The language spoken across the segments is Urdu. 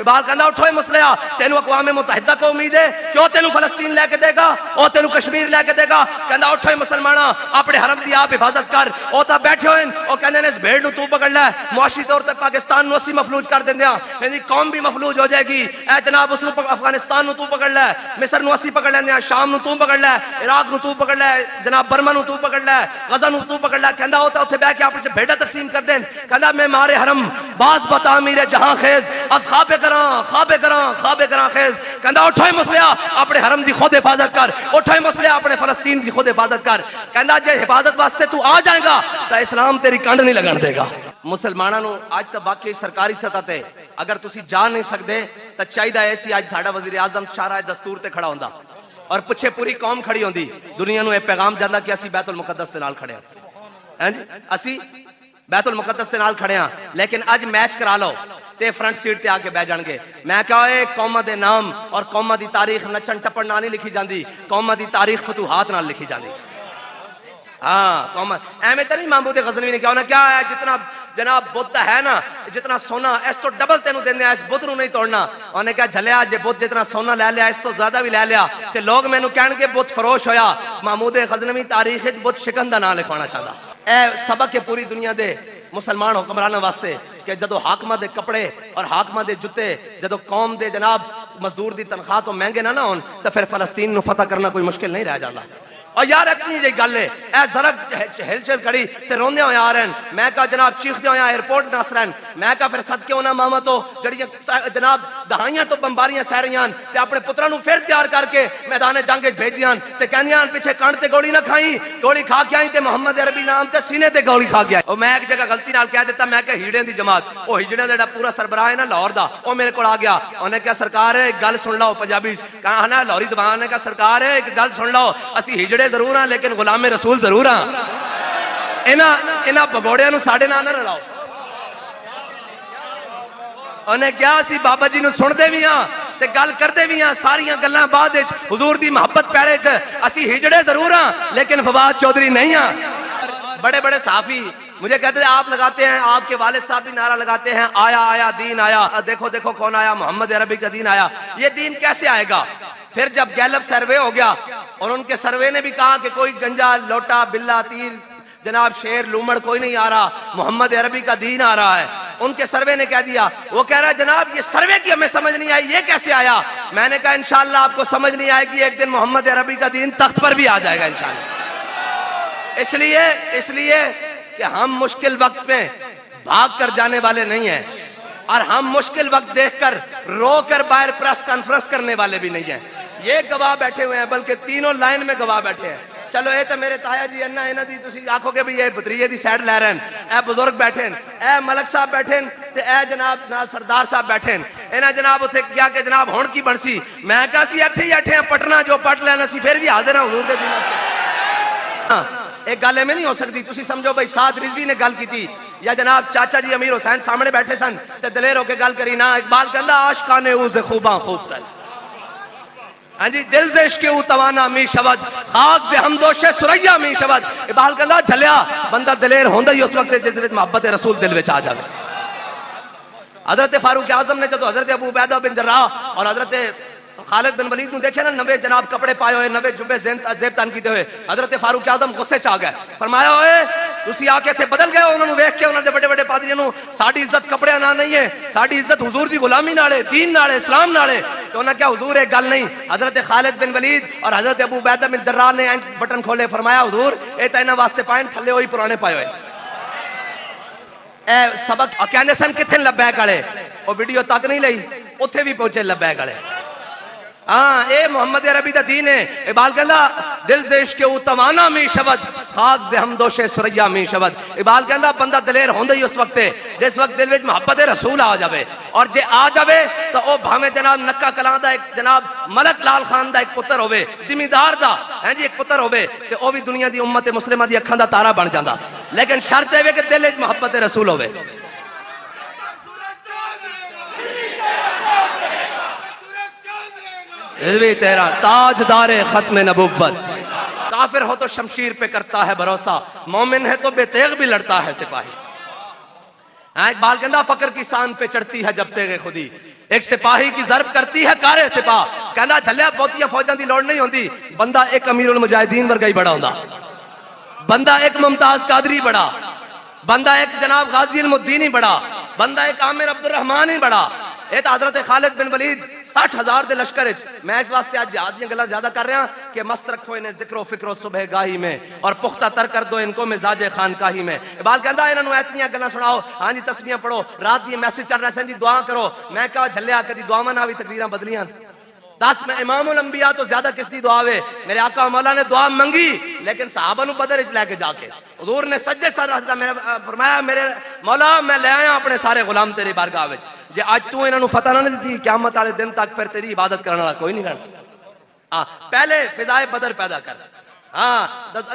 اقبال کہندا اٹھو اے مسلیا تینو اقوام متحدہ کو امید ہے کیوں تینو فلسطین لے کے دے گا او تینو کشمیر لے کے دے گا کہندا اٹھو اے مسلماناں اپنے حرم دی آپ حفاظت کر او تا بیٹھے ہوئے او کہندے نے اس بھیڑ نو تو پکڑ لے معاشی طور تے پاکستان نو اسی مفلوج کر دیندیاں میری قوم بھی مفلوج ہو جائے گی اے جناب اس نو افغانستان نو تو پکڑ لے مصر نو اسی پکڑ لیندیاں شام نو تو پکڑ لے عراق نو تو پکڑ لے جناب برما نو تو پکڑ لے غزہ نو تو پکڑ لے کہندا او تے اوتھے بیٹھ کے آپس وچ بھیڑا تقسیم کر دین کہندا میں مارے حرم باز بتا میرے جہاں خیز از خواب کراں خیز کہندا اٹھو اے مسلیا اپنے حرم دی خود حفاظت کر اٹھو اے مسلیا اپنے فلسطین دی خود حفاظت کر کہندا جے حفاظت واسطے تو آ جائے گا تو اسلام تیری کنڈ نہیں لگن دے گا مسلماناں نو اج تک باقی سرکاری سطح تے اگر تسی جا نہیں سکدے تو چاہیے ایسی اج ساڈا وزیر اعظم شاہراہ دستور تے کھڑا ہوندا اور پیچھے پوری قوم کھڑی ہوندی دنیا نو یہ پیغام جاندا کہ اسی بیت المقدس دے نال کھڑے ہاں جی اسی بیت المقدس دے نال کھڑے ہاں لیکن اج میچ کرا لو تے فرنٹ سیٹ تے آ کے بہ جان گے میں کہا اے قوم دے نام اور قوم دی تاریخ نچن ٹپن نال نہیں لکھی جاندی قوم دی تاریخ فتوحات نال لکھی جاندی ہاں قوم ایویں تے نہیں محمود غزنوی نے کہا انہاں کیا ہے جتنا جناب بت ہے نا جتنا سونا اس تو ڈبل تینوں دینے اس بت نو نہیں توڑنا انہوں نے کہا جھلیا جے بت جتنا سونا لے لیا اس تو زیادہ بھی لے لیا تے لوگ مینوں کہن گے بت فروش ہویا محمود غزنوی تاریخ وچ بت شکن دا نام لکھوانا چاہدا اے سبق ہے پوری دنیا دے مسلمان حکمرانوں واسطے کہ جدو حاکمہ دے کپڑے اور حاکمہ دے جتے جدو قوم دے جناب مزدور دی تنخواہ تو مہنگے نہ ہون تو پھر فلسطین نو فتح کرنا کوئی مشکل نہیں رہ جاتا اور یار اتنی جی گل ہے اے ذرا ہلچل کڑی تے روندے ہوئے آ رہے ہیں میں کہا جناب چیخدے ہوئے ایئرپورٹ نس رہے ہیں میں کہا پھر صدقے ہونا ماما تو جڑیاں جناب دہائیاں تو بمباریاں سہ رہی ہیں تے اپنے پتراں نو پھر تیار کر کے میدان جنگ وچ بھیج دیاں تے کہندیاں پیچھے کان تے گولی نہ کھائیں گولی کھا کے آئی تے محمد عربی نام تے سینے تے گولی کھا گیا او میں ایک جگہ غلطی نال کہہ دیتا میں کہ ہیڑے دی جماعت او ہجڑے دا پورا سربراہ ہے نا لاہور دا او میرے کول آ گیا انہوں نے کہا سرکار ایک گل سن لو پنجابی کہا نا لاہوری زبان نے کہا سرکار ایک گل سن لو اسی ہجڑے ضرور ہاں لیکن غلام رسول ضرور ہاں انہاں بگوڑیاں نو ساڈے نال نہ رلاؤ انہیں کیا اسی بابا جی نو سن دے بھی ہاں تے گل کردے بھی ہاں ساریاں گلاں بعد وچ حضور دی محبت پیڑے چ اسی ہجڑے ضرور ہاں لیکن فواد چودھری نہیں ہاں بڑے بڑے صحافی مجھے کہتے ہیں آپ لگاتے ہیں آپ کے والد صاحب بھی نعرہ لگاتے ہیں آیا آیا دین آیا دیکھو دیکھو کون آیا محمد عربی کا دین آیا یہ دین کیسے آئے گا پھر جب گیلپ سروے ہو گیا اور ان کے سروے نے بھی کہا کہ کوئی گنجا لوٹا بلا تیر جناب شیر لومڑ کوئی نہیں آ رہا محمد عربی کا دین آ رہا ہے ان کے سروے نے کہہ دیا وہ کہہ رہا ہے جناب یہ سروے کی ہمیں سمجھ نہیں آئی یہ کیسے آیا میں نے کہا انشاءاللہ آپ کو سمجھ نہیں آئے گی ایک دن محمد عربی کا دین تخت پر بھی آ جائے گا انشاءاللہ اس لیے کہ ہم مشکل وقت میں بھاگ کر جانے والے نہیں ہیں اور ہم مشکل وقت دیکھ کر رو کر باہر پریس کانفرنس کرنے والے بھی نہیں ہیں یہ گواہ بیٹھے ہوئے ہیں بلکہ تینوں لائن میں گواہ بیٹھے ہیں چلو اے تے میرے تایا جی انہاں انہاں دی تسی آکھو گے بھی یہ بطریے دی سائڈ لے رہے ہیں اے بزرگ بیٹھے ہیں اے ملک صاحب بیٹھے ہیں تے اے جناب سردار صاحب بیٹھے ہیں انہاں جناب اتھے کیا کہ جناب ہون کی بنسی میں کہا سی ایتھے ہی بیٹھے ہیں پٹنا جو پٹ لینا سی پھر بھی حاضر ہیں حضور دے دین ہاں ایک گل میں نہیں ہو سکتی تسی سمجھو بھائی سعد رضوی نے گل کی تھی یا جناب چاچا جی امیر حسین سامنے بیٹھے سن تے دلیر ہو کے گل کری نا اقبال کہندا عاشقان او سے خوباں خوب تر ہاں جی دل سے عشق او توانا می شود خاک سے ہمدوش سریا می شود اقبال کہندا جھلیا بندہ دلیر ہوندا ہی اس وقت جس وچ محبت رسول دل وچ آ جاوے حضرت فاروق اعظم نے جدو حضرت ابو عبیدہ بن جراح اور حضرت خالد بن ولید نے دیکھے نا 90 جناب کپڑے پائے ہوئے 90 جبے زیب تن کیتے ہوئے حضرت فاروق اعظم غصے چ آ گئے فرمایا اوئے تسی آ کے تھے بدل گئے انہوں نے ویکھ کے انہوں نے بڑے بڑے پادریاں نو ساڈی عزت کپڑے نال نہیں ہے ساڈی عزت حضور دی غلامی نال ہے دین نال ہے اسلام نال ہے تو انہاں کیا حضور ایک گل نہیں حضرت خالد بن ولید اور حضرت ابو عبیدہ بن جراح نے بٹن کھولے فرمایا حضور اے تے انہاں واسطے پائن تھلے ہوئی پرانے پائے ہوئے اے سبق کہندے سن کتھے لبیک والے او ویڈیو تک نہیں لئی اوتھے بھی پہنچے لبیک والے ہاں اے محمد عربی دا دین ہے اقبال کہندا دل سے عشق او توانا می شود خاک سے ہمدوش سریا می شود اقبال کہندا بندہ دلیر ہوندا ہی اس وقت ہے جس وقت دل وچ محبت رسول آ جاوے اور جے آ جاوے تو او بھاویں جناب نکا کلاں دا ایک جناب ملک لال خان دا ایک پتر ہوے زمیندار دا ہیں جی ایک پتر ہوے تے او بھی دنیا دی امت مسلمہ دی اکھاں دا تارا بن جاندا لیکن شرط اے کہ دل وچ محبت رسول ہوے بھی تیرا تاجدار ختم نبوت کافر ہو تو شمشیر پہ کرتا ہے بھروسہ مومن ہے تو بے تیغ بھی لڑتا ہے سپاہی اقبال کہندا فقر کی سان پہ چڑھتی ہے جب تیغ خودی ایک سپاہی کی ضرب کرتی ہے کارے سپاہ، کہنا جھلیا بہتیاں فوجاں دی لوڑ نہیں ہوندی، بندہ ایک امیر المجاہدین ورگا ہی بڑا ہوندا، بندہ ایک ممتاز قادری بڑا، بندہ ایک جناب غازی المدین ہی بڑا، بندہ ایک عامر عبد الرحمان ہی بڑا۔ یہ تو حضرت خالد بن ولید 60,000 دے لشکر وچ، میں اس واسطے آج جہاد دیاں گلاں زیادہ کر رہا کہ مست رکھو انہیں ذکر و فکر و صبح گاہی میں، اور پختہ تر کر دو ان کو مزاج خانقاہی میں۔ اقبال کہندا انہاں نوں ایتنیاں گلاں سناؤ، ہاں جی تسبیحاں پڑھو، رات دی میسج چل رہا سن جی دعا کرو، میں کہا جھلیا کدی دعاواں نال وی تقدیراں بدلیاں؟ دس میں امام الانبیاء تو زیادہ کس دی دعا وے؟ میرے آقا مولا نے دعا منگی لیکن صحابہ نو بدر وچ لے کے جا کے حضور نے سجدے سر رکھدا فرمایا میرے مولا میں لے آیا اپنے سارے غلام تیری بارگاہ وچ، جے اج تو انہاں نو فتح نہ دتی قیامت والے دن تک پھر تیری عبادت کرنے والا کوئی نہیں رہنا۔ پہلے فضائے بدر پیدا کر، ہاں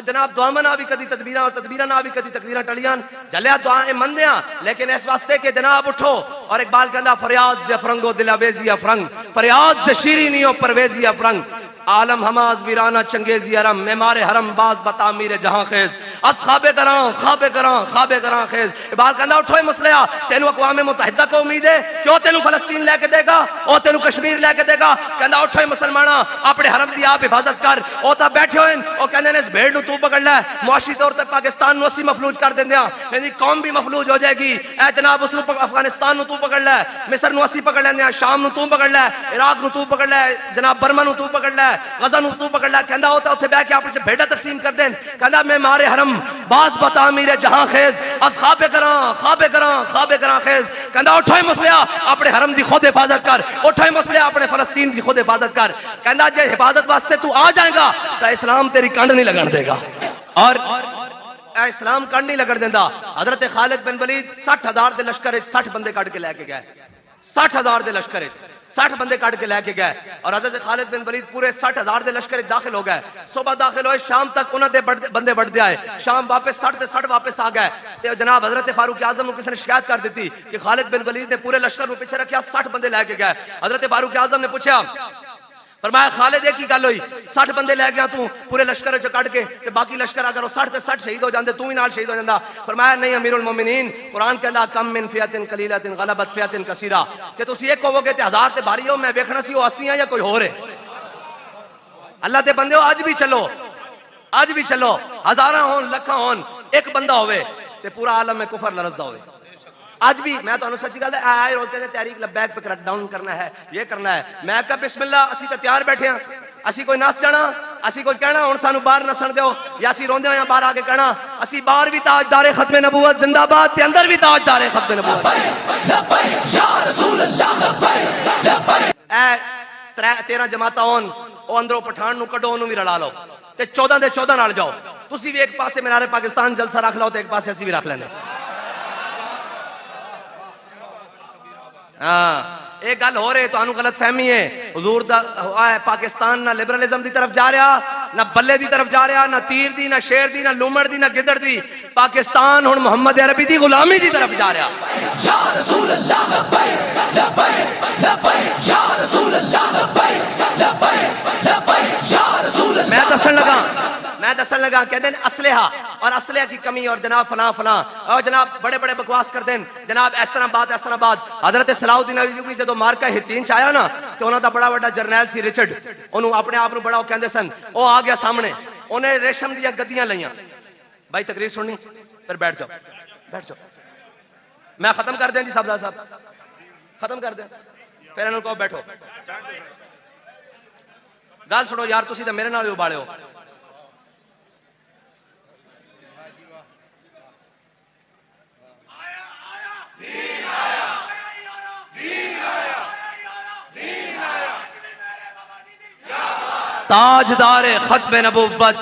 جناب دعاواں نہ بھی کدی تدبیراں اور تدبیراں نہ بھی کدی تقدیراں ٹلیاں، جلیا دعائیں مندیاں لیکن اس واسطے کہ جناب اٹھو۔ اور اقبال کہندا فریاد سے فرنگو دل آویزی افرنگ، فریاد سے شیرینی و پرویزی افرنگ، عالم ہماز ویرانہ چنگیزی حرم، معمار حرم باز بتعمیر جہاں خیز، اس خواب کراں خیز۔ اقبال کہندا اٹھو مسلیا، تینوں اقوام متحدہ کو امید ہے کہ وہ تینوں فلسطین لے کے دے گا، وہ تینوں کشمیر لے کے دے گا۔ کہندا اٹھو مسلماناں اپنے حرم دی آپ حفاظت کر، وہ تا بیٹھے ہوئے وہ کہندے نے اس بھیڑ نو تو پکڑ لے، معاشی طور تے پاکستان نو اسی مفلوج کر دیندیاں، یعنی قوم بھی مفلوج ہو جائے گی، اے جناب اس نو افغانستان نو تو پکڑ لے، مصر نو اسی پکڑ لیندیاں، شام نو تو پکڑ لے، عراق نو تو پکڑ لے، جناب برما نو تو پکڑ لے، غزہ نو تو پکڑ لے۔ کہندا ہوتا اوتھے بیٹھ کے اپنے بھیڑا تقسیم کر دین، کہندا میں مارے حرم باز بتعمیر جہاں خیز، از خواب کراں خیز۔ کہندا اٹھو مسلیا اپنے حرم دی خود حفاظت کر، اٹھو مسلیا اپنے فلسطین دی خود حفاظت کر۔ کہندا جے حفاظت واسطے تو آ جائے گا تو اسلام تیری کنڈ نہیں لگن دے گا، اور اے اسلام کنڈ نہیں لگن دیندا۔ حضرت خالد بن ولید 60,000 دے لشکر 60 بندے کٹ کے لے کے گئے، 60,000 دے لشکر 60 بندے کٹ کے لے کے گئے، اور حضرت خالد بن ولید پورے 60,000 دے لشکر داخل ہو گئے۔ صبح داخل ہوئے، شام تک انہاں دے بندے بڑھتے آئے، شام واپس 60 تے 60 واپس آ گئے۔ تے جناب حضرت فاروق اعظم کو کسی نے شکایت کر دیتی کہ خالد بن ولید نے پورے لشکر کو پیچھے رکھیا، 60 بندے لے کے گئے۔ حضرت فاروق اعظم نے پوچھا، فرمایا خالد ایک ہی گل ہوئی، 60 بندے لے گیا تو پورے لشکر چ کٹ کے تے باقی لشکر اگر 60 تے 60 شہید ہو جاندے تو بھی نال شہید ہو جاندا۔ فرمایا نہیں امیر المومنین، قرآن کہندا کم من فئۃ قلیلۃ غلبت فئۃ کثیرہ، کہ تسی ایک ہوو گے تے 1000 تے بھاری ہو، میں ویکھنا سی او 80 یا کوئی ہور ہے۔ اللہ دے بندیو اج بھی چلو، ہزاراں ہون لکھاں ہون، ایک بندہ ہوئے تے پورا عالم میں کفر لرزدا ہوئے۔ آج بھی میں تو سچی گل ہے، آئے روز کہتے تحریک لبیک پہ کریک ڈاؤن کرنا ہے، یہ کرنا ہے۔ میں کہا بسم اللہ، اسی تے تیار بیٹھے ہیں، اسی کوئی نس جانا، اسی کوئی کہنا ہن سانو باہر نسن دیو، یا اسی روندے ہوئے باہر آ کے کہنا اسی باہر بھی تاجدار ختم نبوت زندہ باد تے اندر بھی تاجدار ختم نبوت۔ یا رسول اللہ، اے 13 جماعتاں ہون، او اندروں پٹھان نو کڈو، اونوں بھی رلا لو تے 14 دے 14 نال جاؤ، تسی بھی ایک پاسے مینار پاکستان جلسہ رکھ لو تے ایک پاسے اسی بھی رکھ لینے۔ ہاں ایک گل ہو رہے تو انو غلط فہمی ہے، حضور دا پاکستان نہ لبرلزم دی طرف جا رہا، نہ بلے دی طرف جا رہا، نہ تیر دی، نہ شیر دی، نہ لومڑ دی، نہ گدڑ دی، پاکستان ہن محمد عربی دی غلامی دی طرف جا رہا۔ یا رسول اللہ لبیک لبیک لبیک، یا رسول اللہ لبیک لبیک لبیک، یا رسول اللہ۔ میں دسن لگا کہتے ہیں اسلحہ اور اسلحہ کی کمی، اور جناب فلاں اور جناب بڑے بڑے بکواس کرتے ہیں، جناب اس طرح بات۔ حضرت صلاح الدین ایوبی جدو مارکا ہتین چ آیا نا، تو انہوں دا بڑا بڑا جرنیل سی رچرڈ، انہوں اپنے آپ بڑا کہندے سن، وہ آ گیا سامنے، انہیں ریشم دیا گدیاں لئیاں۔ بھائی تقریر سننی پھر بیٹھ جاؤ، میں ختم کر دیں جی صاحب ختم کر دیں، پھر انہوں کو بیٹھو، گل سنو یار، تسی تے میرے نال ابالے ہو۔ تاجدار ختم نبوت،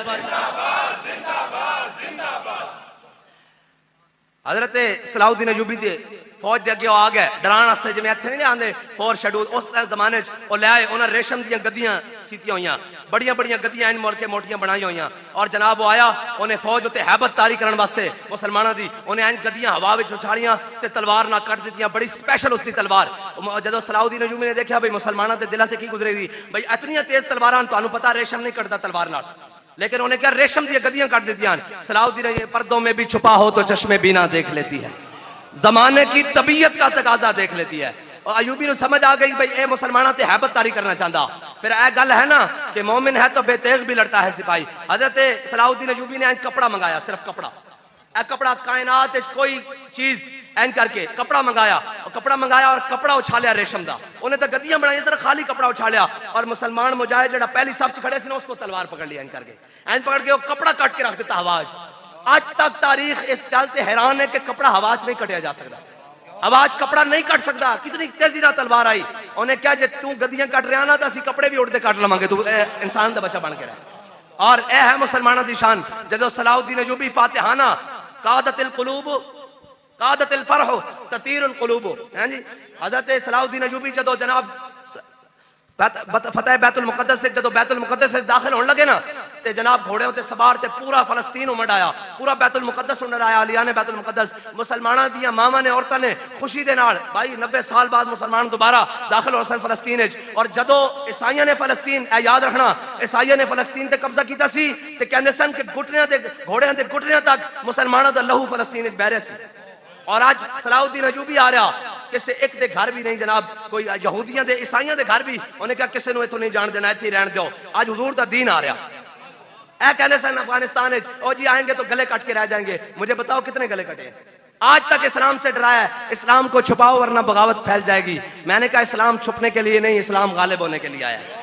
حضرت صلاح الدین ایوبی دے فوج دے اگے آ گئے ڈران واسطے، جویں اتھے نہیں آندے فور شیڈول، اس زمانے چ او لے آئے، انہاں ریشم دیاں گدیاں سیتیاں ہوئیاں، بڑیاں گدیاں ان مول کے موٹیاں بنائی ہوئیاں، اور جناب وہ آیا، انہیں فوج تے ہیبت طاری کرن واسطے مسلماناں دی، انہیں ان گدیاں ہوا وچ اچھاڑیاں تے تلوار نہ کٹ دتیاں، بڑی سپیشل اس دی تلوار۔ جدو صلاح الدین ایوبی نے دیکھا بھئی مسلماناں دے دلاں تے کی گزرے گی، بھئی اتنیاں تیز تلواراں، تانوں پتہ ریشم نہیں کٹدا تلوار نال، لیکن انہیں کیا ریشم دی گدیاں کٹ دیتیاں۔ صلاح الدین یہ پردوں میں بھی چھپا ہو تو چشم بینا دیکھ لیتی ہے، زمانے کی طبیعت کا تقاضا دیکھ لیتی ہے۔ اور ایوبی نو سمجھ آ گئی بھئی اے مسلمانہ تے حیبت تاری کرنا چاہتا. پھر اے گل ہے نا کہ مومن ہے تو بے تیغ بھی لڑتا ہے سپاہی. حضرت صلاح الدین ایوبی نے کپڑا منگایا, صرف کپڑا, اے کپڑا کائنات کوئی چیز این کر کے کپڑا منگایا, اور کپڑا اچھالیا ریشم دا. انہیں تو گدیاں بنائی, صرف خالی کپڑا اچھالیا, اور مسلمان مجاہد جڑا پہلی صف کھڑے سے اس کو تلوار پکڑ لیا این کر کے, این پکڑ کے وہ کپڑا کٹ کے رکھ دیتا ہوا. آج تک تاریخ اس گل تے حیران ہے کہ کپڑا ہوا نہیں کٹیا جا سکتا, آواز کپڑا نہیں کٹ سکتا. کتنی تیزی نہ تلوار آئی. انہیں کیا جے تو گدیاں کٹ رہا نا تو اسی کپڑے بھی اڑتے کٹ لواں گے, تو انسان دا بچہ بن کے رہے. اور اے ہے مسلمانہ دی شان, جدو صلاح الدین ایوبی فاتحانہ قادت القلوب قادت الفرح تطیر القلوب, ہیں جی. حضرت صلاح الدین ایوبی جدو جناب فتح بیت المقدس سے جدو بیت المقدس سے داخل ہونے لگے نا, تے جناب گھوڑے ہوتے سوار تے پورا فلسطین امڑ آیا, پورا بیت المقدس امڑ آیا, علیہ نے بیت المقدس. مسلمانہ دیا ماما نے عورتوں نے خوشی دے نال بھائی 90 سال بعد مسلمان دوبارہ داخل ہو سن فلسطین وچ. اور جدو عیسائیاں نے فلسطین, اے یاد رکھنا, عیسائیاں نے فلسطین تے قبضہ کیتا سی تے کہندے سن کہ گھٹنیاں تے گھوڑیاں تے گھٹنیاں تک مسلماناں دا لہو فلسطین وچ بہ رہا سی. اور آج صلاح الدین ایوبی آ رہا, کسے ایک دے گھر بھی نہیں جناب, کوئی یہودیاں دے عیسائیاں دے گھر بھی انہیں کہا کسے نو ایتھوں نہیں جان دینا, ایتھے رہن دیو. آج حضور دا دین آ رہا. اے کہنے سن افغانستان وچ او جی آئیں گے تو گلے کٹ کے رہ جائیں گے. مجھے بتاؤ کتنے گلے کٹے ہیں آج تک. اسلام سے ڈرایا ہے, اسلام کو چھپاؤ ورنہ بغاوت پھیل جائے گی. میں نے کہا اسلام چھپنے کے لیے نہیں, اسلام غالب ہونے کے لیے آیا ہے.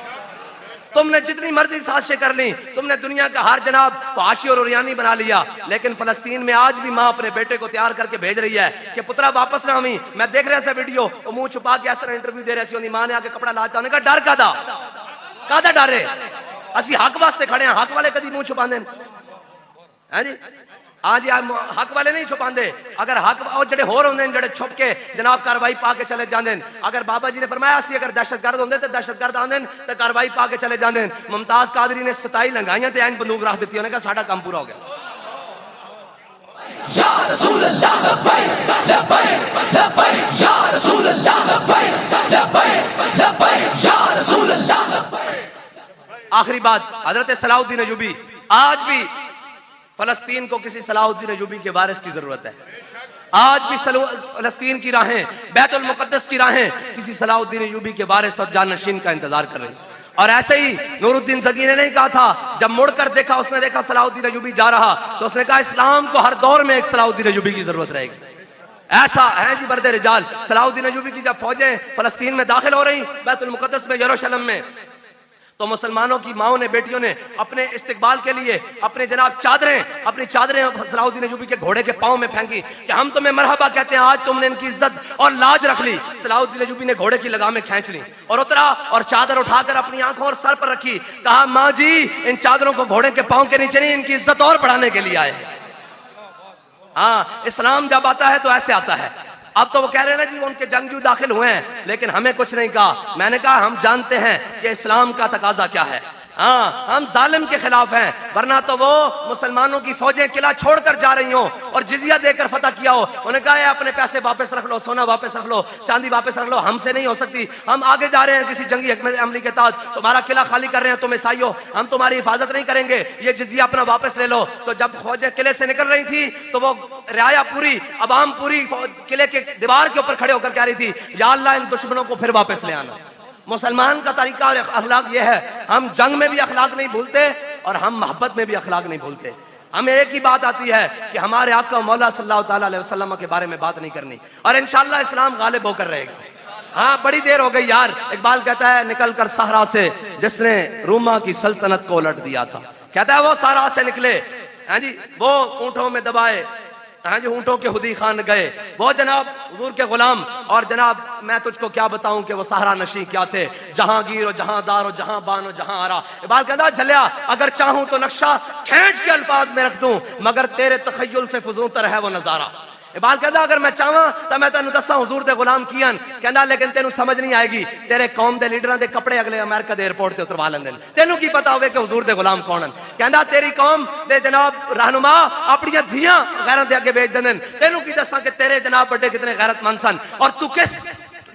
تم نے جتنی مرضی سازشیں کر لی, تم نے دنیا کا ہر جناب فحاشی اور عریانی بنا لیا, لیکن فلسطین میں آج بھی ماں اپنے بیٹے کو تیار کر کے بھیج رہی ہے کہ پترا واپس نہ آویں. میں دیکھ رہا سا ویڈیو, وہ منہ چھپا کے اس طرح انٹرویو دے رہے سی, ماں نے آ کے کپڑا لاتا, انہوں نے کہا ڈر کادا ڈر ہے, اسی حق واسطے کھڑے ہیں. حق والے کدی منہ چھپا دیں جی, ہاں جی حق والے نہیں چھپاندے. اگر حق جڑے ہور ہوندے جڑے چھپ کے جناب کاروائی پا کے چلے جاندے. اگر بابا جی نے فرمایا سی اگر دہشت گرد ہوندے تے دہشت گرد آندے تے کاروائی پا کے چلے جاندے. ممتاز قادری نے 27 لنگائیاں تے این بندوق رکھ دتی, انہوں نے کہا ساڈا کام پورا ہو گیا. یا رسول اللہ لبیک لبیک لبیک یا رسول اللہ لبیک لبیک لبیک یا رسول اللہ لبیک. آخری بات, حضرت صلاح الدین ایوبی, آج بھی فلسطین کو کسی صلاح الدین ایوبی کے وارث کی ضرورت ہے. آج بھی فلسطین کی راہیں, بیت المقدس کی راہیں کسی صلاح الدین ایوبی کے وارث اور جانشین کا انتظار کر رہی. اور ایسے ہی نور الدین زکی نے نہیں کہا تھا, جب مڑ کر دیکھا, اس نے دیکھا صلاح الدین ایوبی جا رہا, تو اس نے کہا اسلام کو ہر دور میں ایک صلاح الدین ایوبی کی ضرورت رہے گی. ایسا ہے جی برد رجال. صلاح الدین ایوبی کی جب فوجیں فلسطین میں داخل ہو رہی, بیت المقدس میں, یروشلم میں, تو مسلمانوں کی ماؤں نے, بیٹیوں نے اپنے استقبال کے لیے اپنے جناب اپنی چادریں صلاح الدین ایوبی کے گھوڑے کے پاؤں میں پھینکی کہ ہم تمہیں مرحبا کہتے ہیں, آج تم نے ان کی عزت اور لاج رکھ لی. صلاح الدین ایوبی نے گھوڑے کی لگامیں کھینچ لی اور اترا, اور چادر اٹھا کر اپنی آنکھوں اور سر پر رکھی. کہا ماں جی ان چادروں کو گھوڑے کے پاؤں کے نیچے نہیں, ان کی عزت اور بڑھانے کے لیے آئے. ہاں اسلام جب آتا ہے تو ایسے آتا ہے. اب تو وہ کہہ رہے ہیں نا جی ان کے جنگجو داخل ہوئے ہیں, لیکن ہمیں کچھ نہیں کہا. میں نے کہا ہم جانتے ہیں کہ اسلام کا تقاضا کیا ہے. ہاں ہم ظالم کے خلاف ہیں, ورنہ تو وہ مسلمانوں کی فوجیں قلعہ چھوڑ کر جا رہی ہوں اور جزیہ دے کر فتح کیا ہو, انہوں نے کہا ہے اپنے پیسے واپس رکھ لو, سونا واپس رکھ لو, چاندی واپس رکھ لو, ہم سے نہیں ہو سکتی. ہم آگے جا رہے ہیں کسی جنگی حکمت عملی کے تحت, تمہارا قلعہ خالی کر رہے ہیں تم عیسائیوں, ہم تمہاری حفاظت نہیں کریں گے, یہ جزیہ اپنا واپس لے لو. تو جب فوجیں قلعے سے نکل رہی تھی تو وہ رعایا پوری, عوام پوری قلعے کے دیوار کے اوپر کھڑے ہو کر کہہ رہی تھی یا اللہ ان دشمنوں کو پھر واپس لے آنا. مسلمان کا طریقہ اور اخلاق یہ ہے, ہم جنگ میں بھی اخلاق نہیں بھولتے اور ہم محبت میں بھی اخلاق نہیں بھولتے. ہمیں ایک ہی بات آتی ہے کہ ہمارے آقا مولا صلی اللہ تعالی علیہ وسلم کے بارے میں بات نہیں کرنی, اور انشاءاللہ اسلام غالب ہو کر رہے گا. ہاں بڑی دیر ہو گئی یار. اقبال کہتا ہے نکل کر صحرا سے جس نے روما کی سلطنت کو الٹ دیا تھا. کہتا ہے وہ صحرا سے نکلے, ہاں جی وہ اونٹوں میں دبائے, ہاں جی اونٹوں کے خودی خان گئے, وہ جناب حضور کے غلام. اور جناب میں تجھ کو کیا بتاؤں کہ وہ صحرا نشیں کیا تھے, جہانگیر و جہاں دار و جہاں بان و جہاں آرا. اقبال کہتا جھلیا اگر چاہوں تو نقشہ کھینچ کے الفاظ میں رکھ دوں, مگر تیرے تخیل سے فزوں تر ہے وہ نظارہ. اقبال کہتا اگر میں چاہواں تو میں تینوں دساں حضور دے غلام کیان, کہندا لیکن تینوں سمجھ نہیں آئے گی, تیرے قوم دے لیڈراں دے کپڑے اگلے امریکہ دے ایئرپورٹ تے اتروا لیندے, تینوں کی پتہ ہوے کہ حضور دے غلام کون ہیں. کہندا تیری قوم دے جناب رہنما اپنی دھیاں غیراں دے اگے بھیج دیندے, تینوں کی دساں کہ تیرے جناب بڑے کتنے غیرت مند سن, اور تو کس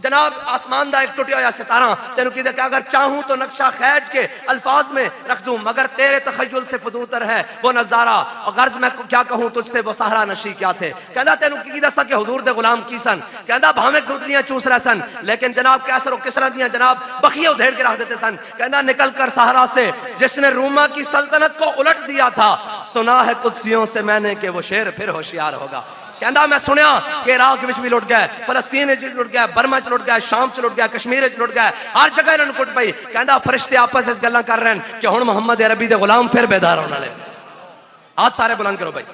جناب آسمان دا ایک ٹوٹیا ہوا ستارہ تینوں کی کہ اگر چاہوں تو نقشہ خیج کے الفاظ میں رکھ دوں، مگر تیرے تخیل سے فزون تر ہے وہ نظارہ، اور غرض میں کیا کہوں تجھ سے وہ صحرا نشی کیا تھے۔ کہندا تینوں کی دسا کہ حضور دے غلام کی سن، کہندا بھاویں گٹلیاں چوس رہے سن لیکن جناب کیسر و کسرا دیاں جناب بخیے ادھیڑ کے رکھ دیتے سن۔ کہندا نکل کر صحرا سے جس نے روما کی سلطنت کو الٹ دیا تھا، سنا ہے قدسیوں سے میں نے کہ وہ شیر پھر ہوشیار ہوگا۔ کہندا میں سنیا کہ عراق وچ بھی لٹ گئے، فلسطین وچ لٹ گئے، برما وچ لٹ گئے، شام وچ لٹ گئے، کشمیر وچ لٹ گئے، ہر جگہ انہاں نوں کٹ پئی۔ کہندا فرشتے آپس وچ گلاں کر رہے ہیں کہ ہن محمد عربی دے غلام پھر بیدار ہونے والے۔ ہاتھ سارے بلند کرو بھائی۔